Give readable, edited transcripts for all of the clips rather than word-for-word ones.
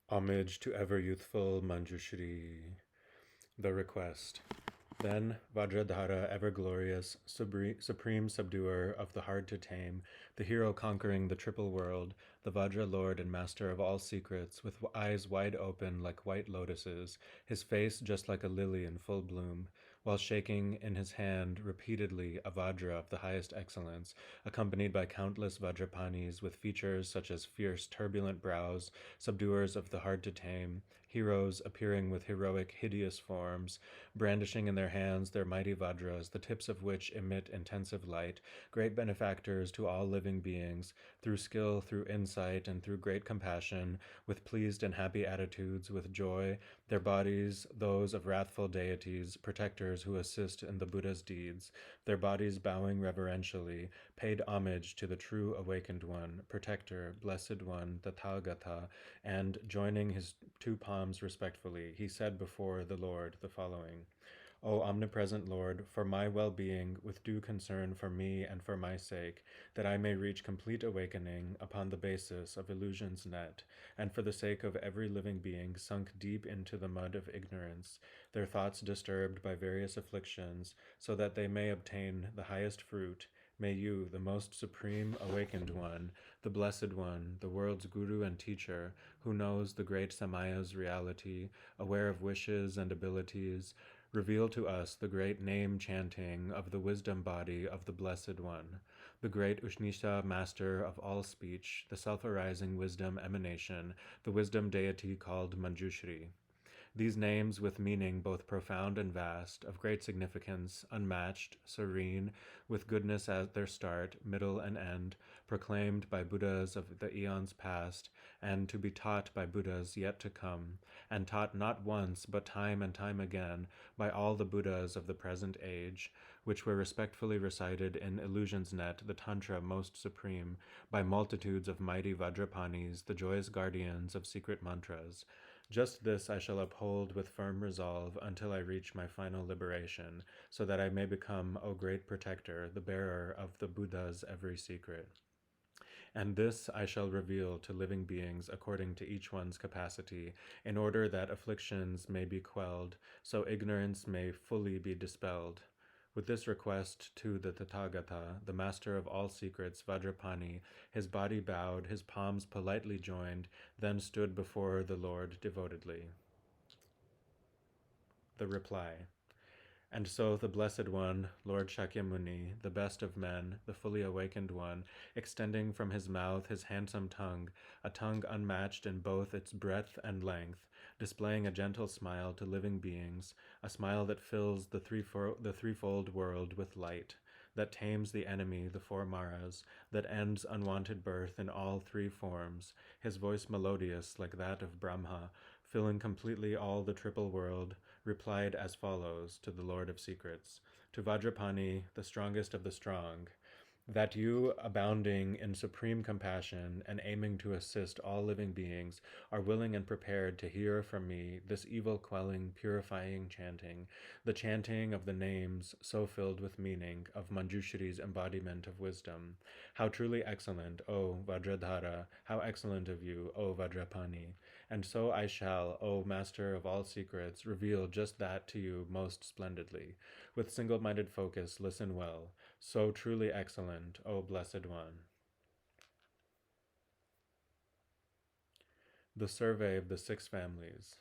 Homage to ever-youthful Manjushri. The request. Then Vajradhara, ever-glorious, supreme subduer of the hard to tame, the hero conquering the triple world, the Vajra lord and master of all secrets, with eyes wide open like white lotuses, his face just like a lily in full bloom, while shaking in his hand repeatedly a Vajra of the highest excellence, accompanied by countless Vajrapanis with features such as fierce, turbulent brows, subduers of the hard to tame, heroes appearing with heroic, hideous forms, brandishing in their hands their mighty Vajras, the tips of which emit intensive light, great benefactors to all living beings, through skill, through insight, and through great compassion, with pleased and happy attitudes, with joy, their bodies those of wrathful deities, protectors who assist in the Buddha's deeds, their bodies bowing reverentially, paid homage to the true awakened one, protector, blessed one, Tathagata, and, joining his two palms respectfully, he said before the Lord the following: O omnipresent Lord, for my well-being, with due concern for me and for my sake, that I may reach complete awakening upon the basis of illusion's net, and for the sake of every living being sunk deep into the mud of ignorance, their thoughts disturbed by various afflictions, so that they may obtain the highest fruit, may you, the most supreme awakened one, the blessed one, the world's guru and teacher, who knows the great Samaya's reality, aware of wishes and abilities, reveal to us the great name chanting of the wisdom body of the Blessed One, the great Ushnisha master of all speech, the self-arising wisdom emanation, the wisdom deity called Manjushri. These names with meaning both profound and vast, of great significance, unmatched, serene, with goodness at their start, middle, and end, proclaimed by Buddhas of the eons past, and to be taught by Buddhas yet to come, and taught not once, but time and time again, by all the Buddhas of the present age, which were respectfully recited in Illusion's Net, the Tantra most supreme, by multitudes of mighty Vajrapanis, the joyous guardians of secret mantras. Just this I shall uphold with firm resolve until I reach my final liberation, so that I may become, O great protector, the bearer of the Buddha's every secret. And this I shall reveal to living beings according to each one's capacity, in order that afflictions may be quelled, so ignorance may fully be dispelled. With this request to the Tathagata, the master of all secrets, Vajrapani, his body bowed, his palms politely joined, then stood before the Lord devotedly. The reply. And so the Blessed One, Lord Shakyamuni, the best of men, the fully awakened one, extending from his mouth his handsome tongue, a tongue unmatched in both its breadth and length, displaying a gentle smile to living beings, a smile that fills the threefold world with light, that tames the enemy, the four maras, that ends unwanted birth in all three forms, his voice melodious like that of Brahma, filling completely all the triple world, replied as follows to the Lord of Secrets, to Vajrapani, the strongest of the strong: that you, abounding in supreme compassion and aiming to assist all living beings, are willing and prepared to hear from me this evil-quelling, purifying chanting, the chanting of the names so filled with meaning of Manjushri's embodiment of wisdom. How truly excellent, O Vajradhara, how excellent of you, O Vajrapani. And so I shall, O Master of all secrets, reveal just that to you most splendidly. With single-minded focus, listen well. So truly excellent, O Blessed One. The survey of the six families.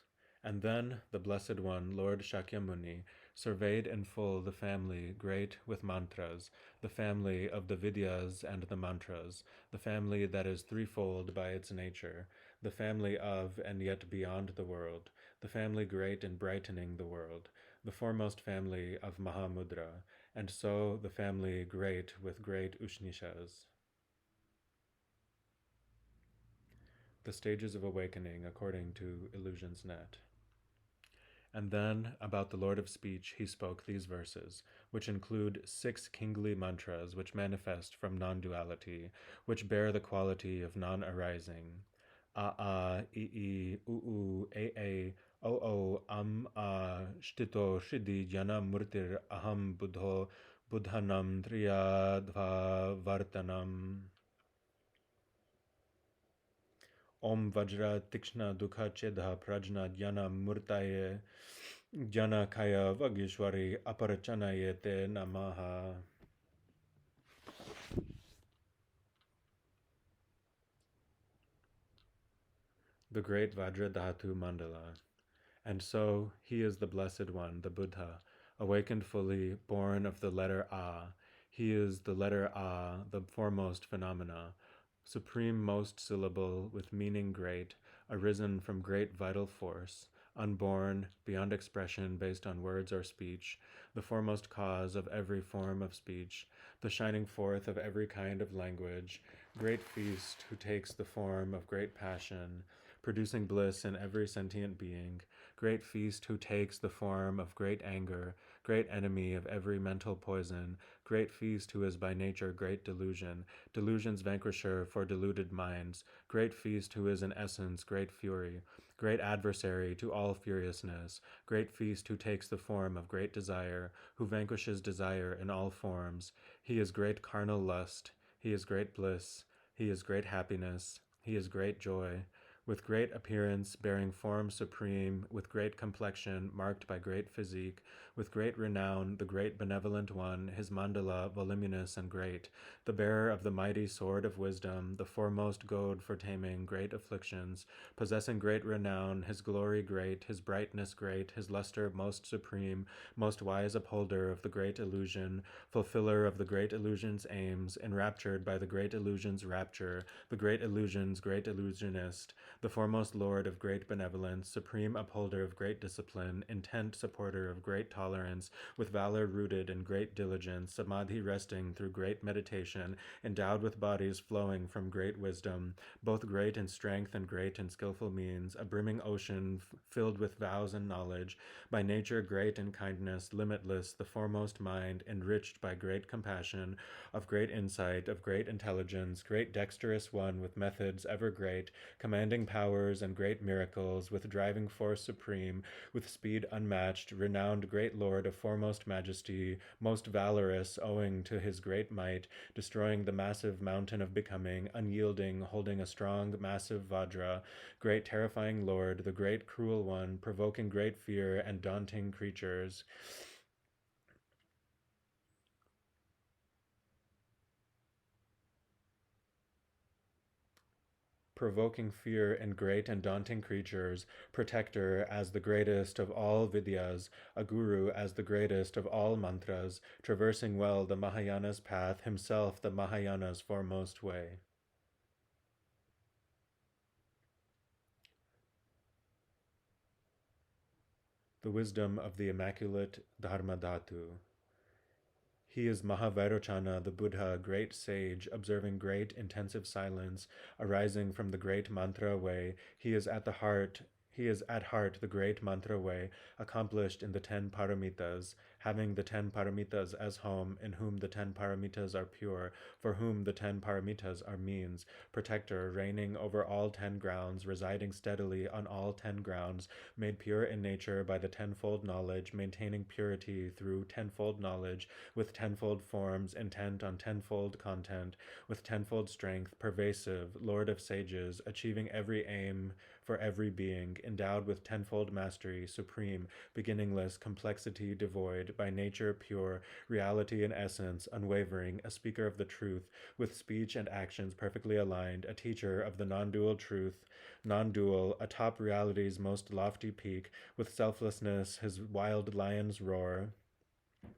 And then the Blessed One, Lord Shakyamuni, surveyed in full the family great with mantras, the family of the Vidyas and the mantras, the family that is threefold by its nature, the family of and yet beyond the world, the family great in brightening the world, the foremost family of Mahamudra, and so the family great with great Ushnishas. The stages of awakening according to Illusion's Net. And then, about the Lord of Speech, he spoke these verses, which include 6 kingly mantras which manifest from non-duality, which bear the quality of non-arising. A, I, U, A, O, A, Shtito, Shidi, Jana, Murtir, Aham, Buddho, Buddhanam, Triyadva, Vartanam. Om Vajra Tikshna Dukha Chedha Prajna Jnana Murtaye Jnana Kaya Vagishwari Aparachanayete Namaha. The great Vajradhatu Mandala. And so he is the Blessed One, the Buddha, awakened fully, born of the letter A. He is the letter A, the foremost phenomena, supreme most syllable with meaning great, arisen from great vital force, unborn, beyond expression based on words or speech, the foremost cause of every form of speech, the shining forth of every kind of language, great feast who takes the form of great passion, producing bliss in every sentient being, great feast who takes the form of great anger, great enemy of every mental poison, great feast who is by nature great delusion, delusion's vanquisher for deluded minds, great feast who is in essence great fury, great adversary to all furiousness, great feast who takes the form of great desire, who vanquishes desire in all forms. He is great carnal lust, he is great bliss, he is great happiness, he is great joy, with great appearance, bearing form supreme, with great complexion, marked by great physique, with great renown, the great benevolent one, his mandala voluminous and great, the bearer of the mighty sword of wisdom, the foremost goad for taming great afflictions, possessing great renown, his glory great, his brightness great, his luster most supreme, most wise upholder of the great illusion, fulfiller of the great illusion's aims, enraptured by the great illusion's rapture, the great illusion's great illusionist, the foremost lord of great benevolence, supreme upholder of great discipline, intent supporter of great tolerance, with valor rooted in great diligence, samadhi resting through great meditation, endowed with bodies flowing from great wisdom, both great in strength and great in skillful means, a brimming ocean filled with vows and knowledge, by nature great in kindness, limitless, the foremost mind, enriched by great compassion, of great insight, of great intelligence, great dexterous one with methods ever great, commanding powers and great miracles, with driving force supreme, with speed unmatched, renowned great lord of foremost majesty, most valorous owing to his great might, destroying the massive mountain of becoming, unyielding, holding a strong, massive Vajra, great terrifying lord, the great cruel one, provoking great fear and daunting creatures. Provoking fear in great and daunting creatures, protector as the greatest of all Vidyas, a guru as the greatest of all mantras, traversing well the Mahayana's path, himself the Mahayana's foremost way. The wisdom of the Immaculate Dharmadhatu. He is Mahavairochana, the Buddha, great sage, observing great intensive silence, arising from the great mantra way. He is at heart the great mantra way, accomplished in the 10 paramitas, having the 10 paramitas as home, in whom the 10 paramitas are pure, for whom the 10 paramitas are means, protector, reigning over all 10 grounds, residing steadily on all 10 grounds, made pure in nature by the tenfold knowledge, maintaining purity through tenfold knowledge, with tenfold forms, intent on tenfold content, with tenfold strength, pervasive, lord of sages, achieving every aim for every being, endowed with tenfold mastery, supreme, beginningless, complexity devoid, by nature pure, reality in essence, unwavering, a speaker of the truth, with speech and actions perfectly aligned, a teacher of the non-dual truth, non-dual, atop reality's most lofty peak, with selflessness, his wild lion's roar,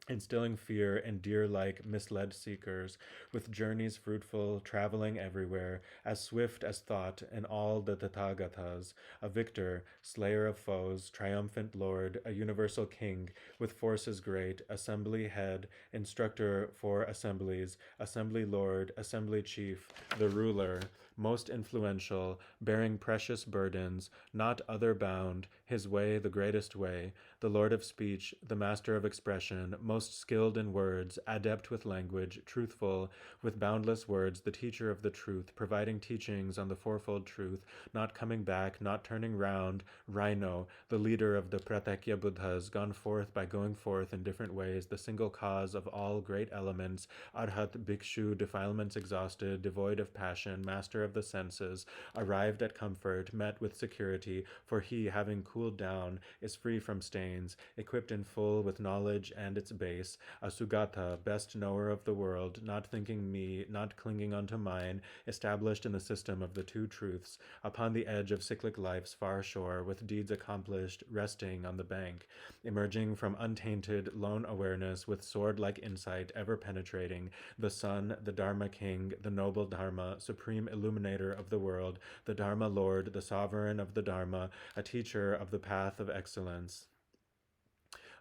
instilling fear in deer-like misled seekers, with journeys fruitful, traveling everywhere, as swift as thought in all the Tathagatas, a victor, slayer of foes, triumphant lord, a universal king, with forces great, assembly head, instructor for assemblies, assembly lord, assembly chief, the ruler, most influential, bearing precious burdens, not other bound, his way the greatest way, the lord of speech, the master of expression, most skilled in words, adept with language, truthful, with boundless words, the teacher of the truth, providing teachings on the fourfold truth, not coming back, not turning round, rhino, the leader of the Pratyekya Buddhas, gone forth by going forth in different ways, the single cause of all great elements, Arhat Bhikshu, defilements exhausted, devoid of passion, master of of the senses, arrived at comfort, met with security, for he, having cooled down, is free from stains, equipped in full with knowledge and its base, a Sugata, best knower of the world, not thinking me, not clinging unto mine, established in the system of the two truths, upon the edge of cyclic life's far shore, with deeds accomplished, resting on the bank, emerging from untainted, lone awareness, with sword-like insight, ever penetrating, the Son, the Dharma King, the noble Dharma, supreme illuminator of the world, the Dharma Lord, the sovereign of the Dharma, a teacher of the path of excellence,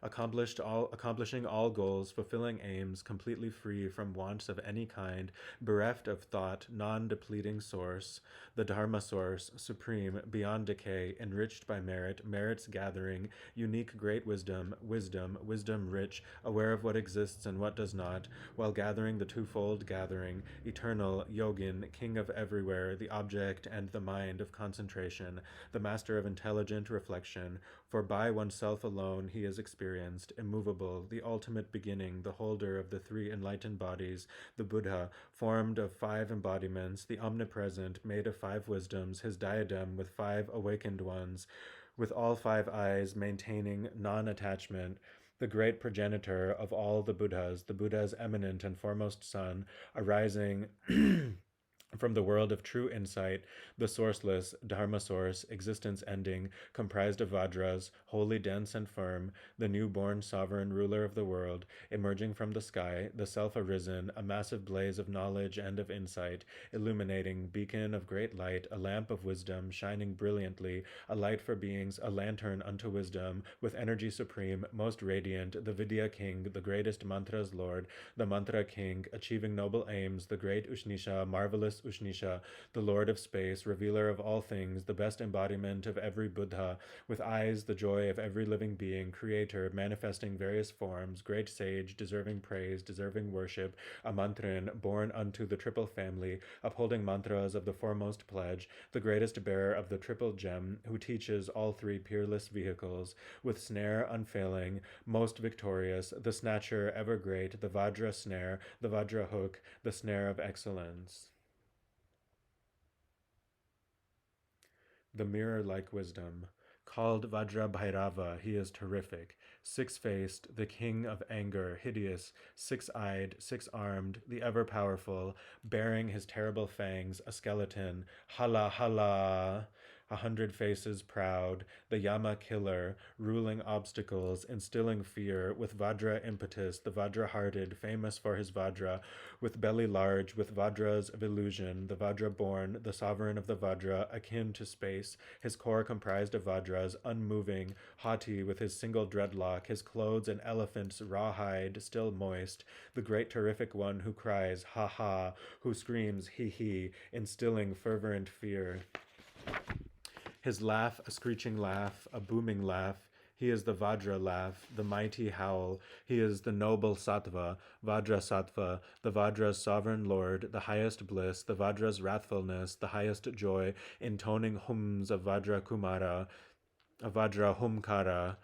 accomplishing all goals, fulfilling aims, completely free from wants of any kind, bereft of thought, non-depleting source, the Dharma source, supreme, beyond decay, enriched by merit, merit's gathering, unique great wisdom, wisdom rich, aware of what exists and what does not, while gathering the twofold gathering, eternal, yogin, king of everywhere, the object and the mind of concentration, the master of intelligent reflection, for by oneself alone he is experienced, immovable, the ultimate beginning, the holder of the three enlightened bodies, the Buddha, formed of 5 embodiments, the omnipresent, made of 5 wisdoms, his diadem with 5 awakened ones, with all 5 eyes, maintaining non-attachment, the great progenitor of all the Buddha's eminent and foremost son, arising from the world of true insight, the sourceless, Dharma source, existence ending, comprised of Vajras, wholly dense and firm, the newborn sovereign ruler of the world, emerging from the sky, the self-arisen, a massive blaze of knowledge and of insight, illuminating, beacon of great light, a lamp of wisdom, shining brilliantly, a light for beings, a lantern unto wisdom, with energy supreme, most radiant, the Vidya King, the greatest mantra's lord, the mantra king, achieving noble aims, the great Ushnisha, marvelous Ushnisha, the Lord of space, revealer of all things, the best embodiment of every Buddha, with eyes the joy of every living being, creator, manifesting various forms, great sage, deserving praise, deserving worship, a mantrin, born unto the triple family, upholding mantras of the foremost pledge, the greatest bearer of the triple gem, who teaches all 3 peerless vehicles, with snare unfailing, most victorious, the snatcher ever great, the Vajra snare, the Vajra hook, the snare of excellence. The mirror-like wisdom. Called Vajrabhairava, he is terrific, 6-faced, the king of anger, hideous, 6-eyed, 6-armed, the ever-powerful, bearing his terrible fangs, a skeleton, hala hala, 100 faces proud, the Yama killer, ruling obstacles, instilling fear, with Vajra impetus, the Vajra-hearted, famous for his Vajra, with belly large, with Vajras of illusion, the Vajra-born, the sovereign of the Vajra, akin to space, his core comprised of Vajras, unmoving, haughty with his single dreadlock, his clothes an elephant's rawhide, still moist, the great terrific one who cries, ha ha, who screams, he he, instilling fervent fear. His laugh, a screeching laugh, a booming laugh. He is the Vajra laugh, the mighty howl. He is the noble Sattva, Vajra Sattva, the Vajra's sovereign lord, the highest bliss, the Vajra's wrathfulness, the highest joy, intoning hums of Vajra Kumara, of Vajra Humkara,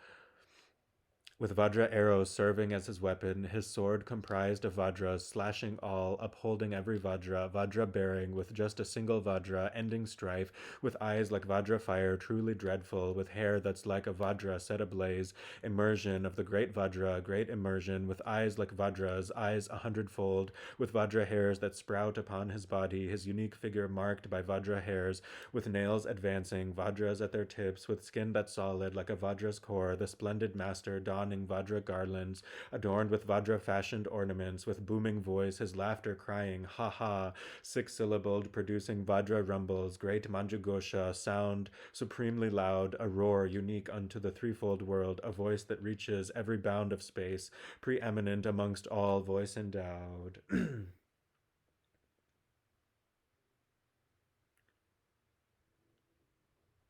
with Vajra arrows serving as his weapon, his sword comprised of Vajras, slashing all, upholding every Vajra, Vajra bearing with just a single Vajra, ending strife, with eyes like Vajra fire, truly dreadful, with hair that's like a Vajra set ablaze, immersion of the great Vajra, great immersion, with eyes like Vajras, eyes 100-fold, with Vajra hairs that sprout upon his body, his unique figure marked by Vajra hairs, with nails advancing, Vajras at their tips, with skin that's solid like a Vajra's core, the splendid master donning Vajra garlands, adorned with Vajra-fashioned ornaments, with booming voice, his laughter crying, ha ha, 6-syllabled, producing Vajra rumbles, great Manjughosha, sound supremely loud, a roar unique unto the threefold world, a voice that reaches every bound of space, preeminent amongst all, voice endowed.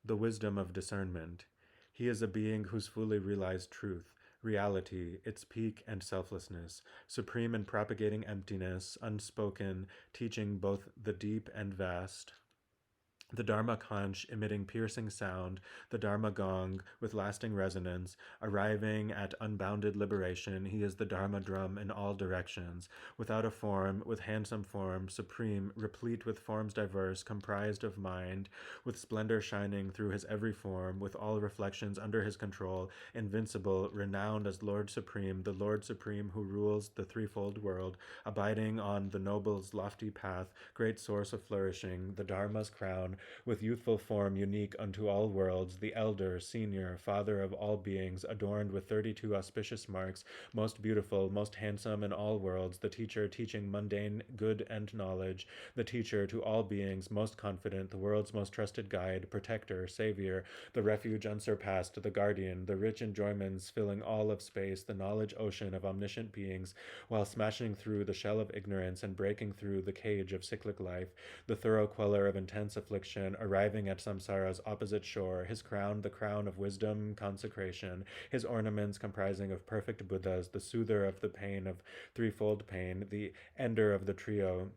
The wisdom of discernment. He is a being who's fully realized truth, reality, its peak and selflessness, supreme in propagating emptiness, unspoken, teaching both the deep and vast, the Dharma conch emitting piercing sound, the Dharma gong with lasting resonance, arriving at unbounded liberation, he is the Dharma drum in all directions, without a form, with handsome form, supreme, replete with forms diverse, comprised of mind, with splendor shining through his every form, with all reflections under his control, invincible, renowned as Lord Supreme, the Lord Supreme who rules the threefold world, abiding on the noble's lofty path, great source of flourishing, the Dharma's crown, with youthful form unique unto all worlds, the elder, senior, father of all beings, adorned with 32 auspicious marks, most beautiful, most handsome in all worlds, the teacher teaching mundane good and knowledge, the teacher to all beings, most confident, the world's most trusted guide, protector, savior, the refuge unsurpassed, the guardian, the rich enjoyments filling all of space, the knowledge ocean of omniscient beings, while smashing through the shell of ignorance and breaking through the cage of cyclic life, the thorough queller of intense affliction, arriving at samsara's opposite shore, his crown the crown of wisdom, consecration, his ornaments comprising of perfect Buddhas, the soother of the pain of threefold pain, the ender of the trio,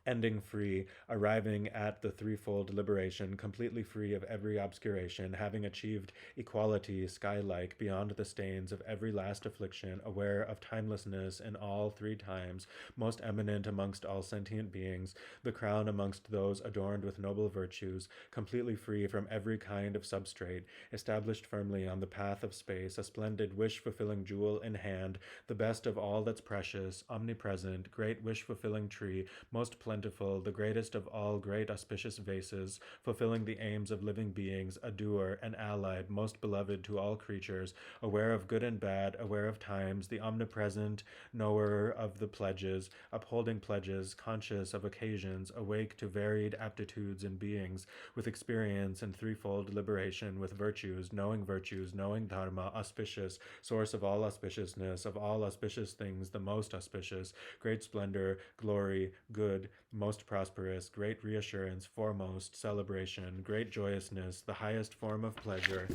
ending free, arriving at the threefold liberation, completely free of every obscuration, having achieved equality, sky-like, beyond the stains of every last affliction, aware of timelessness in all three times, most eminent amongst all sentient beings, the crown amongst those adorned with noble virtues, completely free from every kind of substrate, established firmly on the path of space, a splendid wish-fulfilling jewel in hand, the best of all that's precious, omnipresent, great wish-fulfilling tree, most plentiful, the greatest of all great auspicious vases, fulfilling the aims of living beings, a doer, an allied, most beloved to all creatures, aware of good and bad, aware of times, the omnipresent, knower of the pledges, upholding pledges, conscious of occasions, awake to varied aptitudes in beings, with experience in threefold liberation, with virtues, knowing dharma, auspicious, source of all auspiciousness, of all auspicious things, the most auspicious, great splendor, glory, good, most prosperous, great reassurance, foremost, celebration, great joyousness, the highest form of pleasure,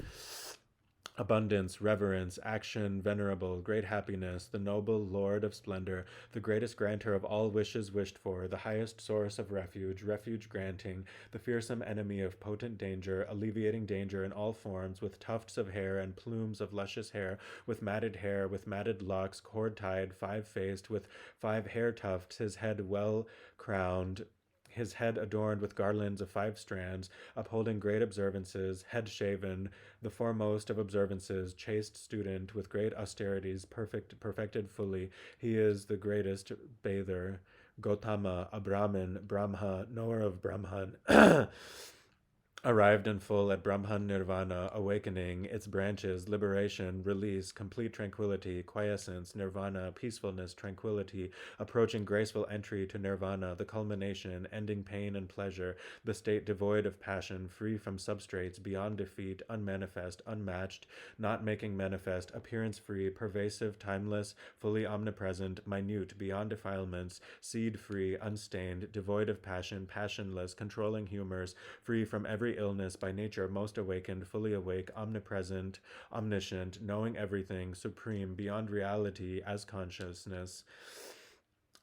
abundance, reverence, action, venerable, great happiness, the noble Lord of splendor, the greatest granter of all wishes wished for, the highest source of refuge, refuge granting, the fearsome enemy of potent danger, alleviating danger in all forms, with tufts of hair and plumes of luscious hair, with matted locks, cord-tied, five-faced, with 5 hair tufts, his head well crowned, his head adorned with garlands of 5 strands, upholding great observances, head shaven, the foremost of observances, chaste student, with great austerities, perfected fully. He is the greatest bather, Gautama, a Brahmin, Brahma, knower of Brahman, arrived in full at Brahman Nirvana, awakening, its branches, liberation, release, complete tranquility, quiescence, nirvana, peacefulness, tranquility, approaching graceful entry to nirvana, the culmination, ending pain and pleasure, the state devoid of passion, free from substrates, beyond defeat, unmanifest, unmatched, not making manifest, appearance-free, pervasive, timeless, fully omnipresent, minute, beyond defilements, seed-free, unstained, devoid of passion, passionless, controlling humors, free from every illness, by nature most awakened, fully awake, omnipresent, omniscient, knowing everything, supreme, beyond reality as consciousness,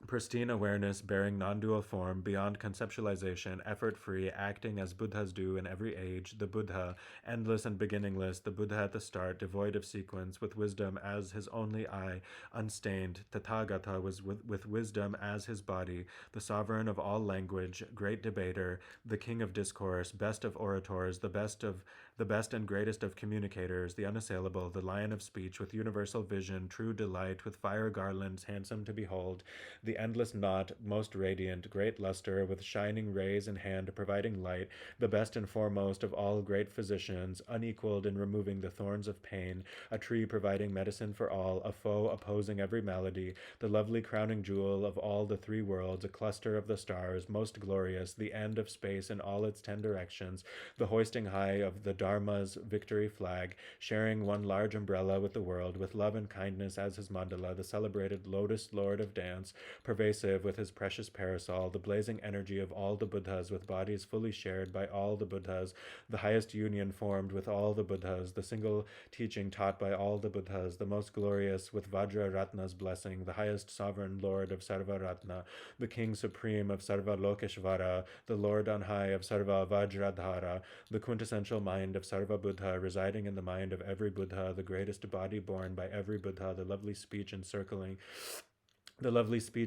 pristine awareness bearing non-dual form, beyond conceptualization, effort-free, acting as Buddhas do in every age, the Buddha, endless and beginningless, the Buddha at the start, devoid of sequence, with wisdom as his only eye, unstained, Tathagata was with wisdom as his body, the sovereign of all language, great debater, the king of discourse, best of orators, the best and greatest of communicators, the unassailable, the lion of speech, with universal vision, true delight, with fire garlands, handsome to behold, the endless knot, most radiant, great luster, with shining rays in hand, providing light, the best and foremost of all great physicians, unequaled in removing the thorns of pain, a tree providing medicine for all, a foe opposing every malady, the lovely crowning jewel of all the 3 worlds, a cluster of the stars, most glorious, the end of space in all its 10 directions, the hoisting high of the Dharma's victory flag, sharing one large umbrella with the world, with love and kindness as his mandala, the celebrated lotus lord of dance, pervasive with his precious parasol, the blazing energy of all the Buddhas with bodies fully shared by all the Buddhas, the highest union formed with all the Buddhas, the single teaching taught by all the Buddhas, the most glorious with Vajra Ratna's blessing, the highest sovereign Lord of Sarva Ratna, the King Supreme of Sarva Lokeshvara, the Lord on high of Sarva Vajradhara, the quintessential mind of Sarva Buddha, residing in the mind of every Buddha, the greatest body born by every Buddha, the lovely speech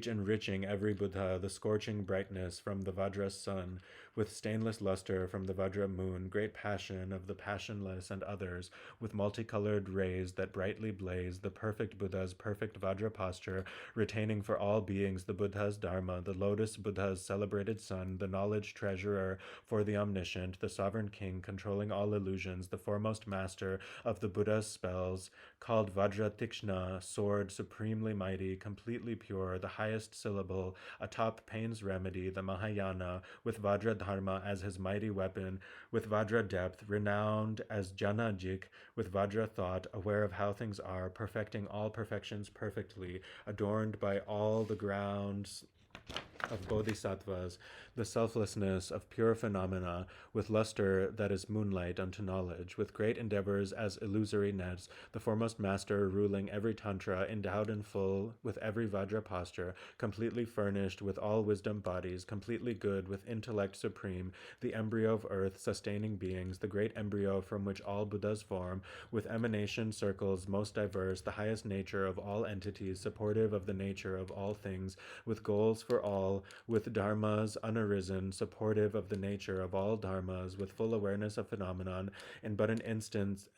enriching every Buddha, the scorching brightness from the Vajra sun, with stainless luster from the Vajra moon, great passion of the passionless and others, with multicolored rays that brightly blaze, the perfect Buddha's perfect Vajra posture, retaining for all beings the Buddha's Dharma, the lotus Buddha's celebrated son, the knowledge treasurer for the omniscient, the sovereign king controlling all illusions, the foremost master of the Buddha's spells, called Vajra Tikshna, sword supremely mighty, completely pure, the highest syllable, atop pain's remedy, the Mahayana, with Vajra Dharma as his mighty weapon, with Vajra depth, renowned as Janajik, with Vajra thought, aware of how things are, perfecting all perfections perfectly, adorned by all the grounds of bodhisattvas, the selflessness of pure phenomena, with luster that is moonlight unto knowledge, with great endeavors as illusory nets, the foremost master ruling every tantra, endowed in full with every Vajra posture, completely furnished with all wisdom bodies, completely good with intellect supreme, the embryo of earth, sustaining beings, the great embryo from which all Buddhas form, with emanation circles most diverse, the highest nature of all entities, supportive of the nature of all things, with goals for all, with dharmas unarisen, supportive of the nature of all dharmas, with full awareness of phenomenon, in but an instant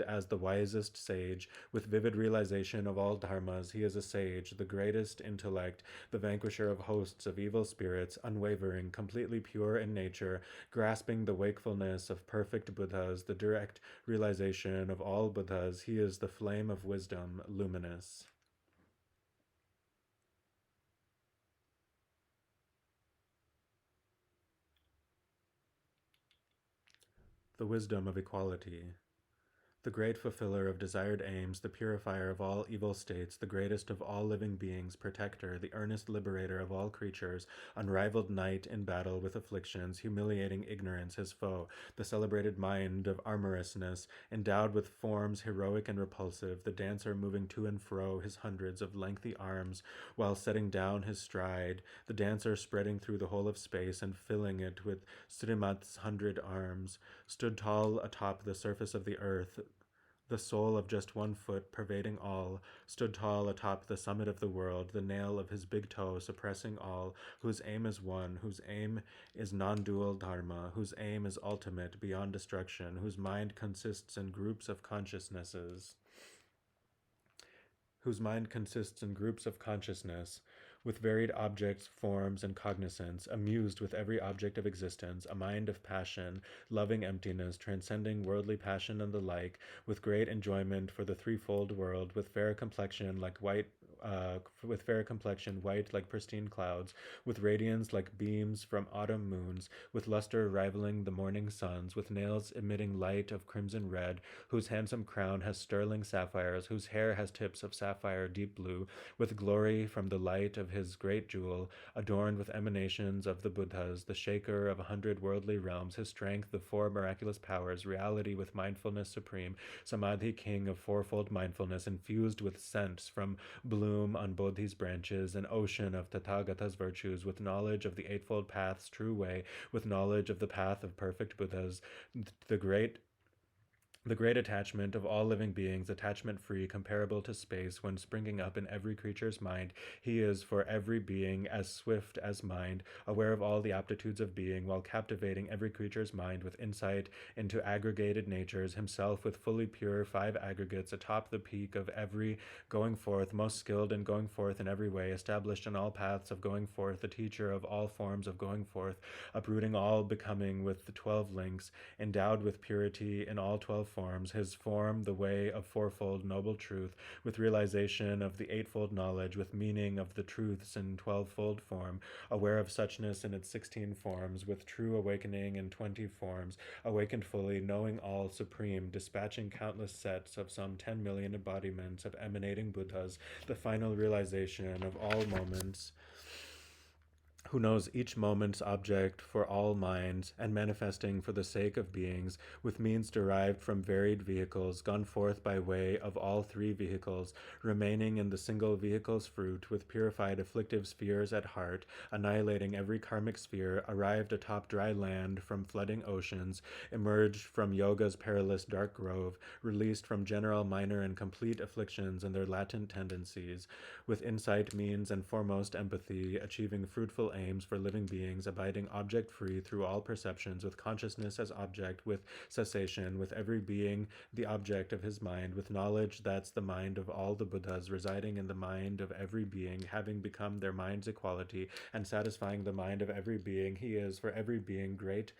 as the wisest sage, with vivid realization of all dharmas, he is a sage, the greatest intellect, the vanquisher of hosts of evil spirits, unwavering, completely pure in nature, grasping the wakefulness of perfect Buddhas, the direct realization of all Buddhas, he is the flame of wisdom, luminous. The wisdom of equality. The great fulfiller of desired aims, the purifier of all evil states, the greatest of all living beings, protector, the earnest liberator of all creatures, unrivaled knight in battle with afflictions, humiliating ignorance, his foe, the celebrated mind of amorousness, endowed with forms heroic and repulsive, the dancer moving to and fro his hundreds of lengthy arms, while setting down his stride, the dancer spreading through the whole of space and filling it with Srimat's 100 arms, stood tall atop the surface of the earth, the sole of just 1 foot pervading all, stood tall atop the summit of the world, the nail of his big toe suppressing all, whose aim is one, whose aim is non-dual dharma, whose aim is ultimate, beyond destruction, whose mind consists in groups of consciousness, with varied objects, forms, and cognizance, amused with every object of existence, a mind of passion, loving emptiness, transcending worldly passion and the like, with great enjoyment for the threefold world, with fair complexion white like pristine clouds, with radiance like beams from autumn moons, with luster rivaling the morning suns, with nails emitting light of crimson red, whose handsome crown has sterling sapphires, whose hair has tips of sapphire deep blue, with glory from the light of his great jewel, adorned with emanations of the Buddhas, the shaker of 100 worldly realms, his strength, the 4 miraculous powers, reality with mindfulness supreme, samadhi king of fourfold mindfulness, infused with scents from bloom on Bodhi's branches, an ocean of Tathagata's virtues, with knowledge of the Eightfold Path's true way, with knowledge of the path of perfect Buddhas, the great attachment of all living beings, attachment-free, comparable to space, when springing up in every creature's mind, he is for every being as swift as mind, aware of all the aptitudes of being, while captivating every creature's mind with insight into aggregated natures, himself with fully pure 5 aggregates atop the peak of every going forth, most skilled in going forth in every way, established in all paths of going forth, the teacher of all forms of going forth, uprooting all becoming with the 12 links, endowed with purity in all 12 forms, his form the way of fourfold noble truth, with realization of the eightfold knowledge, with meaning of the truths in 12-fold form, aware of suchness in its 16 forms, with true awakening in 20 forms, awakened fully, knowing all, supreme, dispatching countless sets of some 10 million embodiments of emanating Buddhas, the final realization of all moments, who knows each moment's object for all minds, and manifesting for the sake of beings, with means derived from varied vehicles, gone forth by way of all three vehicles, remaining in the single vehicle's fruit, with purified afflictive spheres at heart, annihilating every karmic sphere, arrived atop dry land from flooding oceans, emerged from yoga's perilous dark grove, released from general, minor, and complete afflictions and their latent tendencies, with insight, means, and foremost empathy, achieving fruitful aims for living beings, abiding object-free through all perceptions, with consciousness as object, with cessation, with every being the object of his mind, with knowledge that's the mind of all the Buddhas, residing in the mind of every being, having become their mind's equality, and satisfying the mind of every being, he is for every being great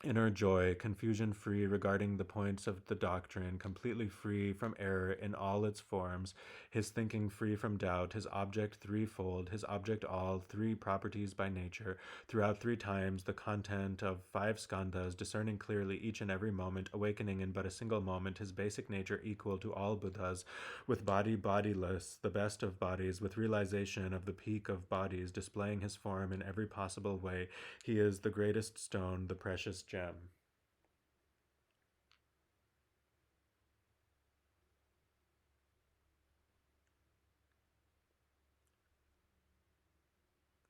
inner joy, confusion-free regarding the points of the doctrine, completely free from error in all its forms, his thinking free from doubt, his object threefold, his object all, three properties by nature, throughout three times the content of 5 skandhas, discerning clearly each and every moment, awakening in but a single moment, his basic nature equal to all Buddhas, with body bodiless, the best of bodies, with realization of the peak of bodies, displaying his form in every possible way, he is the greatest stone, the precious gem.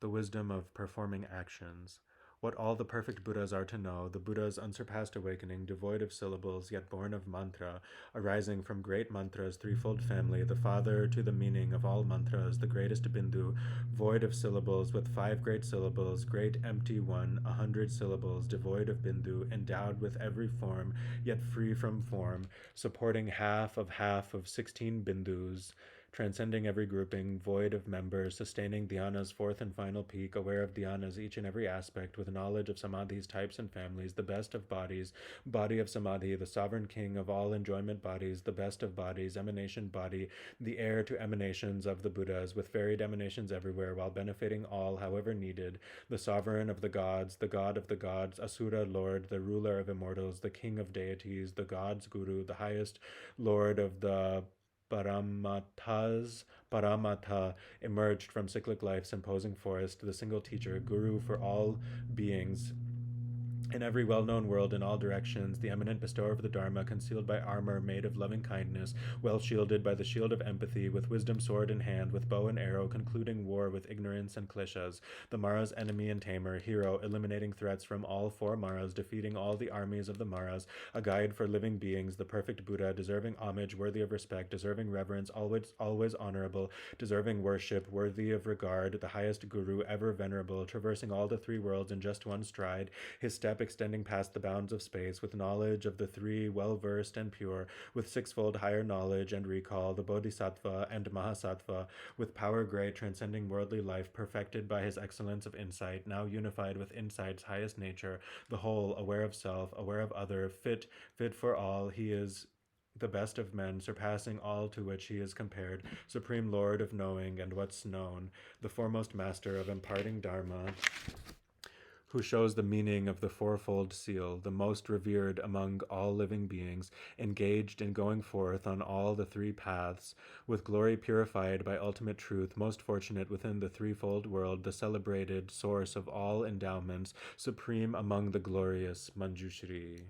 The wisdom of performing actions. What all the perfect Buddhas are to know, the Buddha's unsurpassed awakening, devoid of syllables, yet born of mantra, arising from great mantra's threefold family, the father to the meaning of all mantras, the greatest bindu, void of syllables, with 5 great syllables, great empty one, 100 syllables, devoid of bindu, endowed with every form, yet free from form, supporting half of 16 bindus, transcending every grouping, void of members, sustaining dhyana's fourth and final peak, aware of dhyanas each and every aspect, with knowledge of samadhi's types and families, the best of bodies, body of samadhi, the sovereign king of all enjoyment bodies, the best of bodies, emanation body, the heir to emanations of the Buddhas, with varied emanations everywhere, while benefiting all, however needed, the sovereign of the gods, the god of the gods, Asura Lord, the ruler of immortals, the king of deities, the gods' guru, the highest lord of the Paramata, emerged from cyclic life's imposing forest, the single teacher, guru for all beings, in every well-known world, in all directions, the eminent bestower of the Dharma, concealed by armor made of loving kindness, well shielded by the shield of empathy, with wisdom sword in hand, with bow and arrow, concluding war with ignorance and klishas, the Mara's enemy and tamer, hero, eliminating threats from all 4 Maras, defeating all the armies of the Maras, a guide for living beings, the perfect Buddha, deserving homage, worthy of respect, deserving reverence, always honorable, deserving worship, worthy of regard, the highest guru, ever venerable, traversing all the 3 worlds in just one stride, his step extending past the bounds of space, with knowledge of the 3 well-versed and pure, with 6-fold higher knowledge and recall, the Bodhisattva and Mahasattva, with power great, transcending worldly life, perfected by his excellence of insight, now unified with insight's highest nature, the whole, aware of self, aware of other, fit for all, he is the best of men, surpassing all to which he is compared, supreme lord of knowing and what's known, the foremost master of imparting Dharma, who shows the meaning of the fourfold seal, the most revered among all living beings, engaged in going forth on all the 3 paths, with glory purified by ultimate truth, most fortunate within the threefold world, the celebrated source of all endowments, supreme among the glorious Manjushri.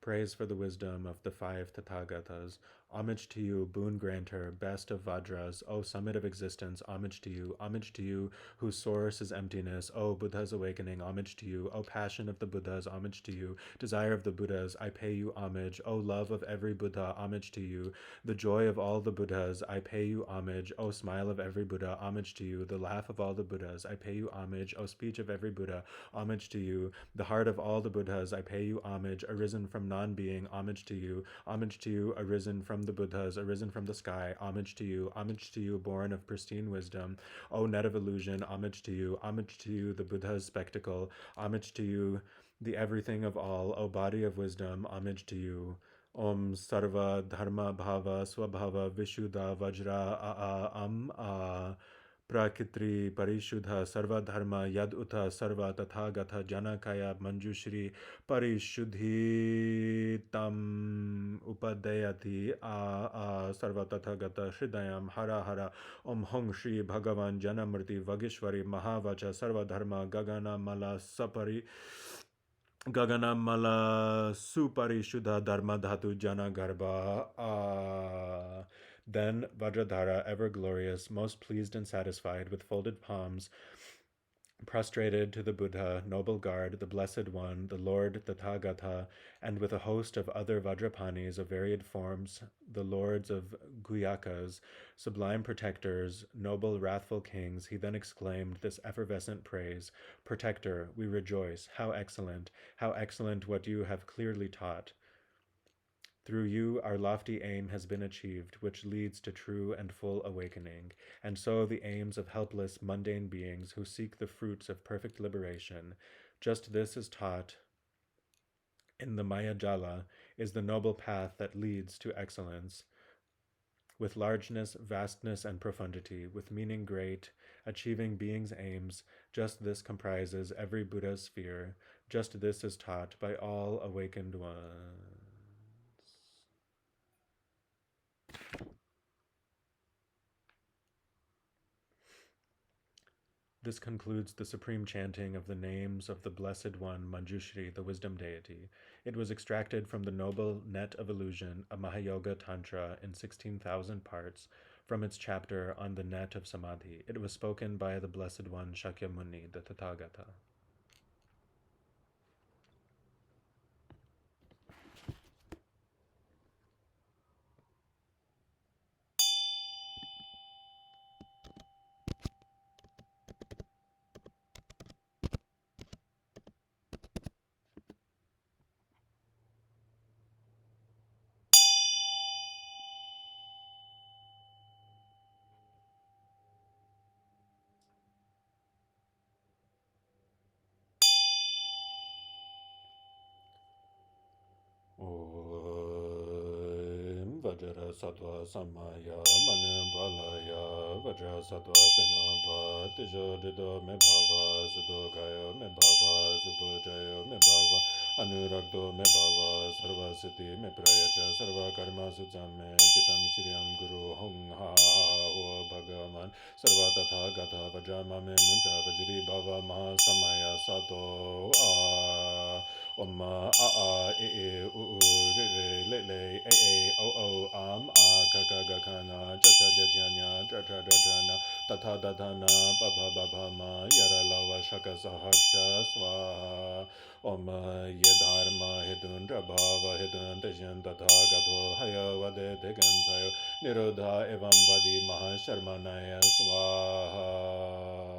Praise for the wisdom of the 5 Tathagatas. Homage to you, boon granter, best of Vajras, O summit of existence, homage to you, whose source is emptiness, O Buddha's awakening, homage to you, O passion of the Buddhas, homage to you, desire of the Buddhas, I pay you homage, O love of every Buddha, homage to you, the joy of all the Buddhas, I pay you homage, O smile of every Buddha, homage to you, the laugh of all the Buddhas, I pay you homage, O speech of every Buddha, homage to you, the heart of all the Buddhas, I pay you homage, arisen from non-being, homage to you, arisen from from the Buddhas, arisen from the sky, homage to you, born of pristine wisdom, O net of illusion, homage to you, the Buddha's spectacle, homage to you, the everything of all, O body of wisdom, homage to you. Om Sarva Dharma Bhava Swabhava Vishuddha Vajra Prakritri Parishuddha Sarva Dharma Yad Uta Sarva Tathagatha Janakaya Manjushri Parishuddhi Tam Upadayati Sarva Tathagata Hridayam Hara Hara Om Hong Shri Bhagavan Janamurti Vagishwari Mahavacha Sarva Dharma Gagana Mala Sapari Gaganamala Suparishuddha Dharma Dhatu Jana Garbha. Then Vajradhara, ever glorious, most pleased and satisfied, with folded palms, prostrated to the Buddha, noble guard, the Blessed One, the Lord, the Tathagata, and with a host of other Vajrapanis of varied forms, the lords of Guyakas, sublime protectors, noble wrathful kings, he then exclaimed this effervescent praise, Protector, we rejoice, how excellent what you have clearly taught. Through you, our lofty aim has been achieved, which leads to true and full awakening, and so the aims of helpless, mundane beings who seek the fruits of perfect liberation. Just this is taught in the Maya Jala, is the noble path that leads to excellence. With largeness, vastness, and profundity, with meaning great, achieving being's aims, just this comprises every Buddha's sphere. Just this is taught by all awakened ones. This concludes the supreme chanting of the names of the Blessed One, Manjushri, the wisdom deity. It was extracted from the noble Net of Illusion, a Mahayoga Tantra in 16,000 parts, from its chapter on the Net of Samadhi. It was spoken by the Blessed One, Shakyamuni, the Tathagata. Vajra Sattva Samaya Manimbalaya Vajra Sattva Tenamba Tijo Dido Me Bhava Sudo Kayo Me Bhava Subhujayo Me Bhava Anuragdo Me Bhava Sarva Siddhi Me Prayacha Sarva Karma Sutsame Chitam Shriam Guru Hong Ha Ho Bhagavan Sarva Tatha Gata Vajama Me Muncha Vajri Bhava Maha Samaya Sato Om A E E U Re Re Le Le E E O O Am A Ka Ka Ga Ka Na Cha Cha Ja Cha Nya Tra Tra Tra Tra Na Tatha Tatha Na Ba Ba Ba Ba Ma Yara Lava Shaka Saharsha Swaha Om Ye Dharma Hidun Rabhava Hidun Teshan Tatha Gato Haya Vade Tegan Sayo Nirodha Evam Vadi Maha Sharmanaya Swaha